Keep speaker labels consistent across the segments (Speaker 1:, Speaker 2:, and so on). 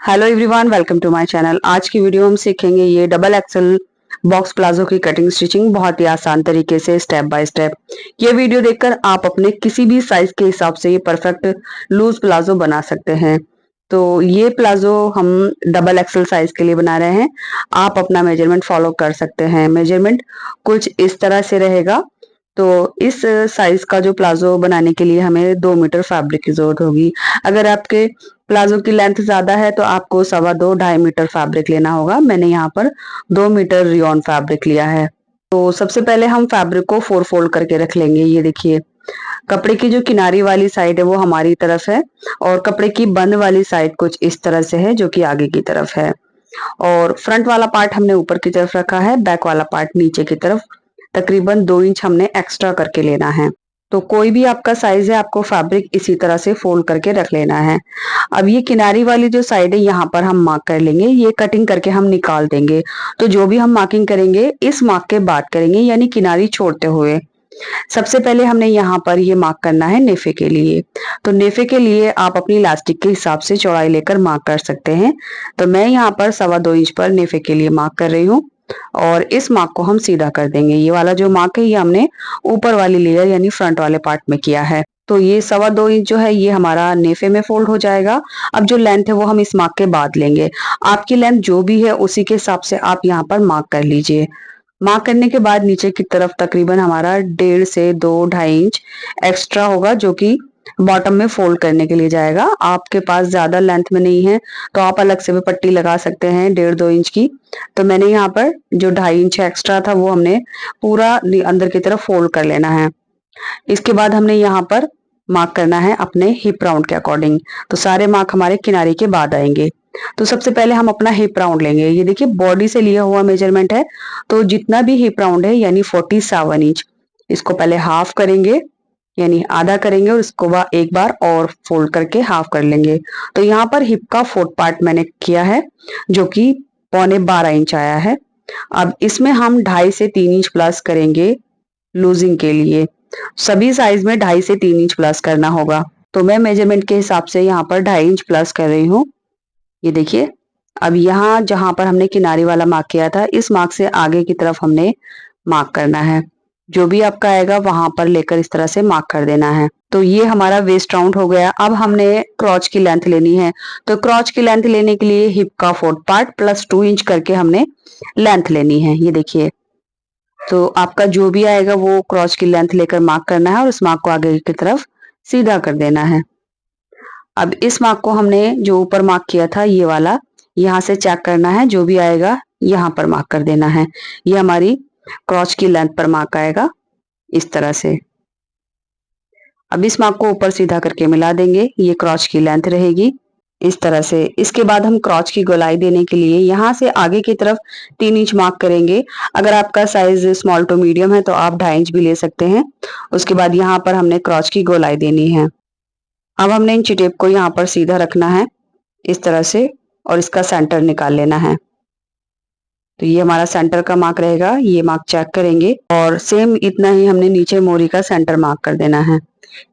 Speaker 1: Hello everyone, welcome to my channel. आज की video हम सीखेंगे ये डबल एक्सल बॉक्स प्लाजो की कटिंग स्टिचिंग बहुत ही आसान तरीके से स्टेप बाय स्टेप। ये वीडियो देखकर आप अपने किसी भी साइज के हिसाब से ये परफेक्ट लूज प्लाजो बना सकते हैं। तो ये प्लाजो हम डबल एक्सल साइज के लिए बना रहे हैं। आप अपना मेजरमेंट फॉलो कर सकते हैं। मेजरमेंट कुछ इस तरह से रहेगा। तो इस साइज का जो प्लाजो बनाने के लिए हमें 2 मीटर फैब्रिक की जरूरत होगी। अगर आपके प्लाजो की लेंथ ज्यादा है तो आपको 2.25-2.5 मीटर फैब्रिक लेना होगा। मैंने यहाँ पर 2 मीटर रियोन फैब्रिक लिया है। तो सबसे पहले हम फैब्रिक को 4 फोल्ड करके रख लेंगे। ये देखिए, कपड़े की जो किनारी वाली साइड है वो हमारी तरफ है और कपड़े की बंद वाली साइड कुछ इस तरह से है जो कि आगे की तरफ है। और फ्रंट वाला पार्ट हमने ऊपर की तरफ रखा है, बैक वाला पार्ट नीचे की तरफ। तकरीबन 2 इंच हमने एक्स्ट्रा करके लेना है। तो कोई भी आपका साइज है, आपको फैब्रिक इसी तरह से फोल्ड करके रख लेना है। अब ये किनारी वाली जो साइड है यहाँ पर हम मार्क कर लेंगे। ये कटिंग करके हम निकाल देंगे। तो जो भी हम मार्किंग करेंगे इस मार्क के बाद करेंगे, यानी किनारी छोड़ते हुए। सबसे पहले हमने यहाँ पर ये मार्क करना है नेफे के लिए। तो नेफे के लिए आप अपनी इलास्टिक के हिसाब से चौड़ाई लेकर मार्क कर सकते हैं। तो मैं यहाँ पर 2.25 इंच पर नेफे के लिए मार्क कर रही हूँ और इस मार्क को हम सीधा कर देंगे। ये वाला जो मार्क है ये हमने ऊपर वाली लेयर यानी फ्रंट वाले पार्ट में किया है। तो ये 2.25 इंच जो है ये हमारा नेफे में फोल्ड हो जाएगा। अब जो लेंथ है वो हम इस मार्क के बाद लेंगे। आपकी लेंथ जो भी है उसी के हिसाब से आप यहाँ पर मार्क कर लीजिए। मार्क करने के बाद नीचे की तरफ तकरीबन हमारा 1.5 से 2.5 इंच एक्स्ट्रा होगा, जो कि बॉटम में फोल्ड करने के लिए जाएगा। आपके पास ज्यादा लेंथ में नहीं है तो आप अलग से भी पट्टी लगा सकते हैं 1.5-2 इंच की। तो मैंने यहाँ पर जो 2.5 इंच एक्स्ट्रा था वो हमने पूरा अंदर की तरफ फोल्ड कर लेना है। इसके बाद हमने यहाँ पर मार्क करना है अपने हिप राउंड के अकॉर्डिंग। तो सारे मार्क हमारे किनारे के बाद आएंगे। तो सबसे पहले हम अपना हिप राउंड लेंगे। ये देखिए, बॉडी से लिया हुआ मेजरमेंट है। तो जितना भी हिप राउंड है यानी 47 इंच, इसको पहले हाफ करेंगे यानी आधा करेंगे और इसको एक बार और फोल्ड करके हाफ कर लेंगे। तो यहाँ पर हिप का 4th पार्ट मैंने किया है जो कि 12.25 इंच आया है। अब इसमें हम 2.5 से 3 इंच प्लस करेंगे लूजिंग के लिए। सभी साइज में 2.5 से 3 इंच प्लस करना होगा। तो मैं मेजरमेंट के हिसाब से यहाँ पर 2.5 इंच प्लस कर रही हूँ। ये देखिए, अब यहाँ जहां पर हमने किनारी वाला मार्क किया था इस मार्क से आगे की तरफ हमने मार्क करना है। जो भी आपका आएगा वहां पर लेकर इस तरह से मार्क कर देना है। तो ये हमारा वेस्ट राउंड हो गया। अब हमने क्रॉच की लेंथ लेनी है। तो क्रॉच की लेंथ लेने के लिए हिप का 4th पार्ट प्लस 2 इंच करके हमने लेंथ लेनी है। ये देखिए, तो आपका जो भी आएगा वो क्रॉच की लेंथ लेकर मार्क करना है और इस मार्क को आगे की तरफ सीधा कर देना है। अब इस मार्क को हमने जो ऊपर मार्क किया था ये वाला यहाँ से चेक करना है। जो भी आएगा यहाँ पर मार्क कर देना है। ये हमारी क्रॉच की लेंथ पर मार्क आएगा इस तरह से। अब इस मार्क को ऊपर सीधा करके मिला देंगे। ये क्रॉच की लेंथ रहेगी इस तरह से। इसके बाद हम क्रॉच की गोलाई देने के लिए यहाँ से आगे की तरफ 3 इंच मार्क करेंगे। अगर आपका साइज स्मॉल टू मीडियम है तो आप 2.5 इंच भी ले सकते हैं। उसके बाद यहाँ पर हमने क्रॉच की गोलाई देनी है। अब हमने इंची टेप को यहाँ पर सीधा रखना है इस तरह से और इसका सेंटर निकाल लेना है। तो ये हमारा सेंटर का मार्क रहेगा। ये मार्क चेक करेंगे और सेम इतना ही हमने नीचे मोरी का सेंटर मार्क कर देना है।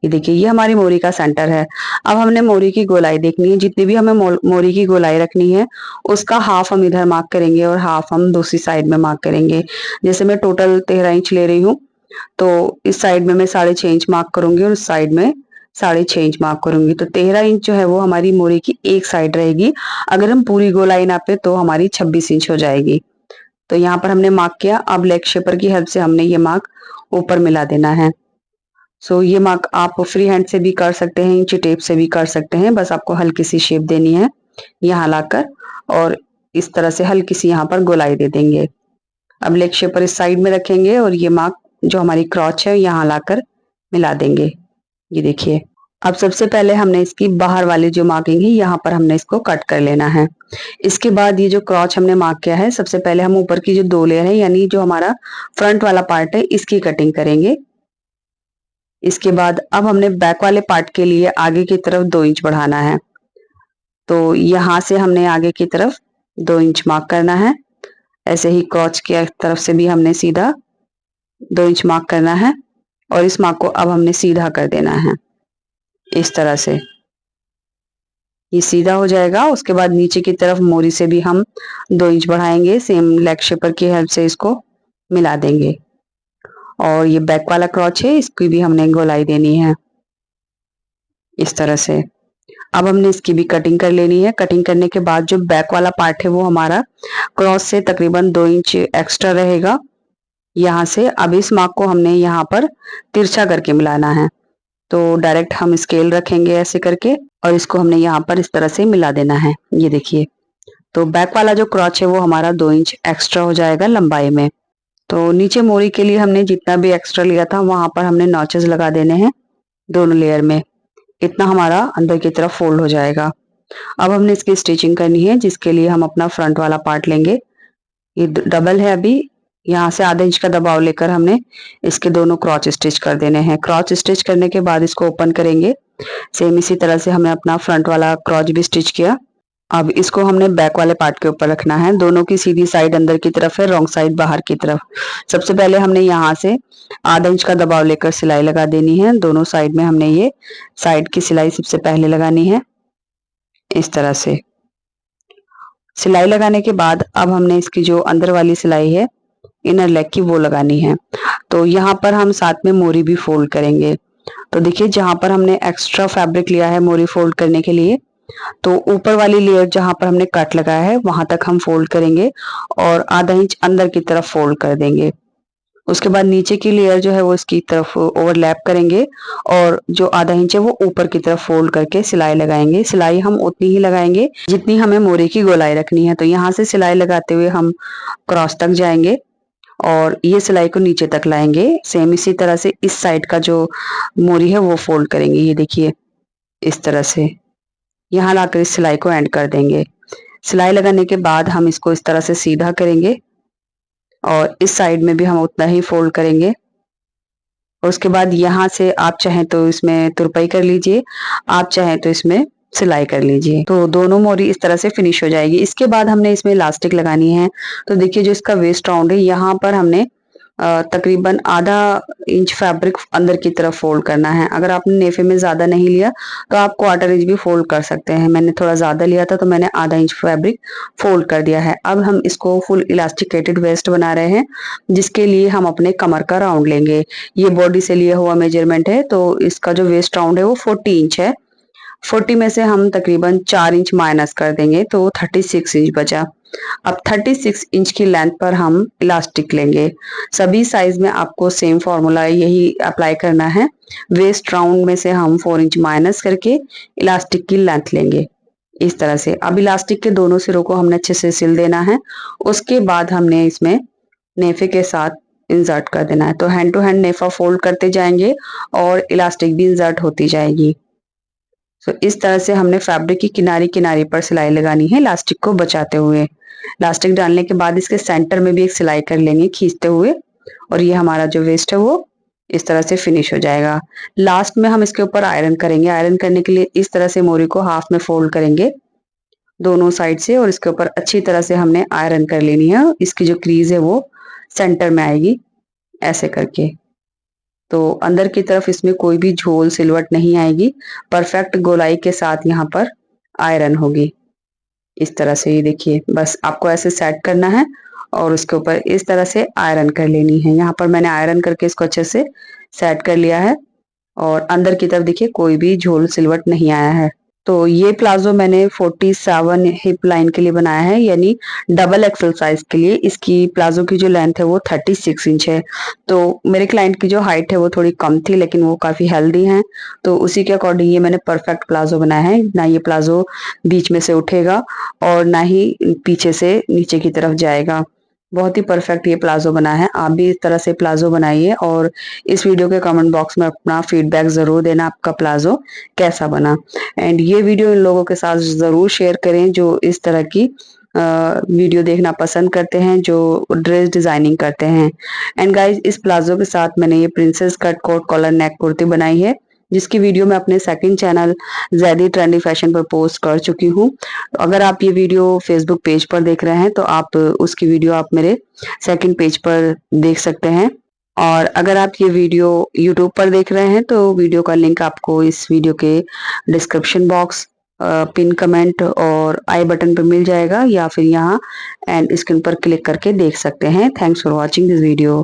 Speaker 1: ये देखिए, ये हमारी मोरी का सेंटर है। अब हमने मोरी की गोलाई देखनी है। जितनी भी हमें मोरी की गोलाई रखनी है उसका हाफ हम इधर मार्क करेंगे और हाफ हम दूसरी साइड में मार्क करेंगे। जैसे मैं टोटल 13 इंच ले रही हूँ तो इस साइड में मैं 6.5 इंच मार्क करूंगी और उस साइड में 6.5 इंच मार्क करूंगी। तो 13 इंच जो है वो हमारी मोरी की एक साइड रहेगी। अगर हम पूरी गोलाई नापे तो हमारी 26 इंच हो जाएगी। तो यहाँ पर हमने मार्क किया। अब लेग शेपर की हेल्प से हमने ये मार्क ऊपर मिला देना है। सो ये मार्क आप फ्री हैंड से भी कर सकते हैं, इंची टेप से भी कर सकते हैं। बस आपको हल्की सी शेप देनी है यहाँ लाकर और इस तरह से हल्की सी यहाँ पर गोलाई दे देंगे। अब लेग शेपर इस साइड में रखेंगे और ये मार्क जो हमारी क्रॉच है यहाँ लाकर मिला देंगे। ये देखिए, अब सबसे पहले हमने इसकी बाहर वाली जो मार्किंग है यहाँ पर हमने इसको कट कर लेना है। इसके बाद ये जो क्रॉच हमने मार्क किया है सबसे पहले हम ऊपर की जो 2 लेयर है यानी जो हमारा फ्रंट वाला पार्ट है इसकी कटिंग करेंगे। इसके बाद अब हमने बैक वाले पार्ट के लिए आगे की तरफ 2 इंच बढ़ाना है। तो यहाँ से हमने आगे की तरफ 2 इंच मार्क करना है। ऐसे ही क्रॉच की तरफ से भी हमने सीधा 2 इंच मार्क करना है और इस मार्क को अब हमने सीधा कर देना है इस तरह से। ये सीधा हो जाएगा। उसके बाद नीचे की तरफ मोरी से भी हम 2 इंच बढ़ाएंगे, सेम लेग शेपर की हेल्प से इसको मिला देंगे। और ये बैक वाला क्रॉच है, इसकी भी हमने गोलाई देनी है इस तरह से। अब हमने इसकी भी कटिंग कर लेनी है। कटिंग करने के बाद जो बैक वाला पार्ट है वो हमारा क्रॉस से तकरीबन 2 इंच एक्स्ट्रा रहेगा यहाँ से। अब इस मार्क को हमने यहाँ पर तिरछा करके मिलाना है। तो डायरेक्ट हम स्केल रखेंगे ऐसे करके और इसको हमने यहाँ पर इस तरह से मिला देना है। ये देखिए, तो बैक वाला जो क्रॉच है वो हमारा 2 इंच एक्स्ट्रा हो जाएगा लंबाई में। तो नीचे मोरी के लिए हमने जितना भी एक्स्ट्रा लिया था वहां पर हमने नॉचेस लगा देने हैं दोनों लेयर में। इतना हमारा अंदर की तरफ फोल्ड हो जाएगा। अब हमने इसकी स्टिचिंग करनी है, जिसके लिए हम अपना फ्रंट वाला पार्ट लेंगे। ये डबल है, अभी यहाँ से आधा इंच का दबाव लेकर हमने इसके दोनों क्रॉच स्टिच कर देने हैं। क्रॉच स्टिच करने के बाद इसको ओपन करेंगे। सेम इसी तरह से हमने अपना फ्रंट वाला क्रॉच भी स्टिच किया। अब इसको हमने बैक वाले पार्ट के ऊपर रखना है। दोनों की सीधी साइड अंदर की तरफ है, रॉन्ग साइड बाहर की तरफ। सबसे पहले हमने यहाँ से आधा इंच का दबाव लेकर सिलाई लगा देनी है। दोनों साइड में हमने ये साइड की सिलाई सबसे पहले लगानी है इस तरह से। सिलाई लगाने के बाद अब हमने इसकी जो अंदर वाली सिलाई है इनर लेग की वो लगानी है। तो यहाँ पर हम साथ में मोरी भी फोल्ड करेंगे। तो देखिए, जहां पर हमने एक्स्ट्रा फैब्रिक लिया है मोरी फोल्ड करने के लिए, तो ऊपर वाली लेयर जहां पर हमने कट लगाया है वहां तक हम फोल्ड करेंगे और आधा इंच अंदर की तरफ फोल्ड कर देंगे। उसके बाद नीचे की लेयर जो है वो इसकी तरफ ओवरलैप करेंगे और जो आधा इंच है वो ऊपर की तरफ फोल्ड करके सिलाई लगाएंगे। सिलाई हम उतनी ही लगाएंगे जितनी हमें मोरी की गोलाई रखनी है। तो यहाँ से सिलाई लगाते हुए हम क्रॉस तक जाएंगे और ये सिलाई को नीचे तक लाएंगे। सेम इसी तरह से इस साइड का जो मोरी है वो फोल्ड करेंगे। ये देखिए, इस तरह से यहाँ लाकर इस सिलाई को एंड कर देंगे। सिलाई लगाने के बाद हम इसको इस तरह से सीधा करेंगे और इस साइड में भी हम उतना ही फोल्ड करेंगे। और उसके बाद यहाँ से आप चाहें तो इसमें तुरपाई कर लीजिए, आप चाहें तो इसमें सिलाई कर लीजिए। तो दोनों मोरी इस तरह से फिनिश हो जाएगी। इसके बाद हमने इसमें इलास्टिक लगानी है। तो देखिए, जो इसका वेस्ट राउंड है यहाँ पर हमने तकरीबन आधा इंच फैब्रिक अंदर की तरफ फोल्ड करना है। अगर आपने नेफे में ज्यादा नहीं लिया तो आप क्वार्टर इंच भी फोल्ड कर सकते हैं। मैंने थोड़ा ज्यादा लिया था तो मैंने आधा इंच फैब्रिक फोल्ड कर दिया है। अब हम इसको फुल इलास्टिकेटेड वेस्ट बना रहे हैं, जिसके लिए हम अपने कमर का राउंड लेंगे। ये बॉडी से लिया हुआ मेजरमेंट है। तो इसका जो वेस्ट राउंड है वो 40 इंच है। 40 में से हम तकरीबन 4 इंच माइनस कर देंगे तो 36 इंच बचा। अब 36 इंच की लेंथ पर हम इलास्टिक लेंगे। सभी साइज में आपको सेम फॉर्मूला यही अप्लाई करना है। वेस्ट राउंड में से हम 4 इंच माइनस करके इलास्टिक की लेंथ लेंगे इस तरह से। अब इलास्टिक के दोनों सिरों को हमने अच्छे से सिल देना है। उसके बाद हमने इसमें नेफे के साथ इंसर्ट कर देना है। तो हैंड टू हैंड नेफा फोल्ड करते जाएंगे और इलास्टिक भी इंसर्ट होती जाएगी। तो इस तरह से हमने फैब्रिक की किनारी किनारी पर सिलाई लगानी है इलास्टिक को बचाते हुए। इलास्टिक डालने के बाद इसके सेंटर में भी एक सिलाई कर लेंगे खींचते हुए और ये हमारा जो वेस्ट है वो इस तरह से फिनिश हो जाएगा। लास्ट में हम इसके ऊपर आयरन करेंगे। आयरन करने के लिए इस तरह से मोरी को हाफ में फोल्ड करेंगे दोनों साइड से और इसके ऊपर अच्छी तरह से हमने आयरन कर लेनी है। इसकी जो क्रीज है वो सेंटर में आएगी ऐसे करके। तो अंदर की तरफ इसमें कोई भी झोल सिलवट नहीं आएगी। परफेक्ट गोलाई के साथ यहाँ पर आयरन होगी इस तरह से। ये देखिए, बस आपको ऐसे सेट करना है और उसके ऊपर इस तरह से आयरन कर लेनी है। यहाँ पर मैंने आयरन करके इसको अच्छे से सेट कर लिया है और अंदर की तरफ देखिए कोई भी झोल सिलवट नहीं आया है। तो ये प्लाजो मैंने 47 हिप लाइन के लिए बनाया है, यानी डबल एक्सल साइज के लिए। इसकी प्लाजो की जो लेंथ है वो 36 इंच है। तो मेरे क्लाइंट की जो हाइट है वो थोड़ी कम थी, लेकिन वो काफी हेल्दी हैं, तो उसी के अकॉर्डिंग ये मैंने परफेक्ट प्लाजो बनाया है। ना ये प्लाजो बीच में से उठेगा और ना ही पीछे से नीचे की तरफ जाएगा। बहुत ही परफेक्ट ये प्लाजो बना है। आप भी इस तरह से प्लाजो बनाइए और इस वीडियो के कमेंट बॉक्स में अपना फीडबैक जरूर देना, आपका प्लाजो कैसा बना। एंड ये वीडियो इन लोगों के साथ जरूर शेयर करें जो इस तरह की वीडियो देखना पसंद करते हैं, जो ड्रेस डिजाइनिंग करते हैं। एंड गाइज, इस प्लाजो के साथ मैंने ये princess cut coat collar neck kurti बनाई है, जिसकी वीडियो मैं अपने second channel Zaidi Trendy Fashion पर पोस्ट कर चुकी हूँ। तो अगर आप ये वीडियो फेसबुक पेज पर देख रहे हैं तो आप उसकी वीडियो आप मेरे सेकंड पेज पर देख सकते हैं। और अगर आप ये वीडियो यूट्यूब पर देख रहे हैं तो वीडियो का लिंक आपको इस वीडियो के डिस्क्रिप्शन बॉक्स पिन कमेंट और आई बटन पर मिल जाएगा, या फिर यहाँ एंड स्क्रीन पर क्लिक करके देख सकते हैं। Thanks for watching this video.